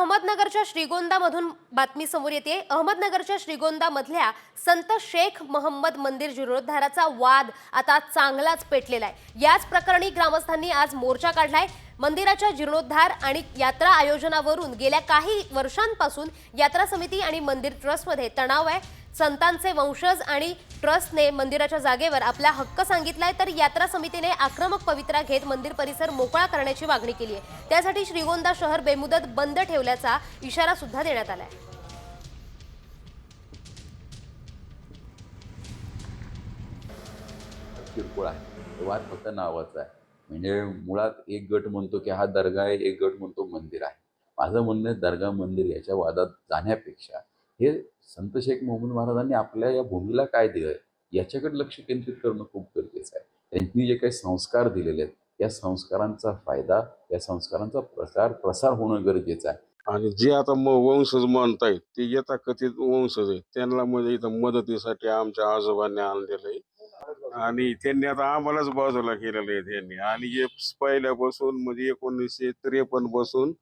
अहमदनगरच्या श्रीगोंदामधून बातमी समोर येते। अहमदनगरच्या श्रीगोंदामधल्या संत शेख मोहम्मद मंदिर जीर्णोद्धाराचा वाद आता चांगलाच पेटलेला आहे। याच प्रकरणी ग्रामस्थांनी आज मोर्चा काढलाय। मंदिराच्या जीर्णोद्धार आणि यात्रा आयोजनावरून गेल्या काही वर्षांपासून यात्रा समिती आणि मंदिर ट्रस्टमध्ये तणाव आहे। संतांचे वंशज आणि ट्रस्टने मंदिराच्या जागेवर आपला हक्क सांगितलाय, तर यात्रा समितीने आक्रमक पवित्रा घेत मंदिर परिसर मोकळा करण्याची मागणी केली आहे। त्यासाठी श्रीगोंदा शहर बेमुदत बंद ठेवल्याचा इशारा सुद्धा देण्यात आलाय। किरकोळ आहे, वाद फक्त नावाचा आहे। म्हणजे मुळात एक गट म्हणतो की हा दर्गा आहे, एक गट म्हणतो मंदिर आहे। माझं म्हणणं आहे दर्गा मंदिर याच्या वादात जाण्यापेक्षा हे संत शेख मोहम्मद महाराजांनी आपल्या या भूमीला काय दिलंय याच्याकडे लक्ष केंद्रित करणं खूप गरजेचं आहे। त्यांनी जे काही संस्कार दिलेले आहेत या संस्कारांचा फायदा, या संस्कारांचा प्रसार होणं गरजेचं आहे। आणि जे आता वंशज म्हणतायत ते यथाकथित वंशज आहेत, त्यांना म्हणजे इथं मदतीसाठी आमच्या आजोबांनी आणलेलं आहे आणि त्यांनी आता आम्हालाच बाजूला केलेलं आहे त्यांनी। आणि जे पहिल्यापासून म्हणजे 1953 पासून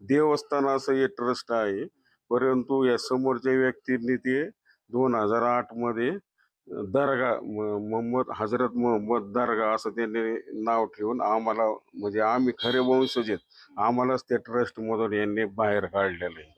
देवस्थान असं हे ट्रस्ट आहे, परंतु या समोरच्या व्यक्तींनी ते 2008 मध्ये दर्गा मोहम्मद हजरत मोहम्मद दर्गा असं त्यांनी नाव ठेवून आम्हाला म्हणजे आम्ही खरे वंशज आहेत, आम्हालाच त्या ट्रस्ट मधून यांनी बाहेर काढलेलं आहे।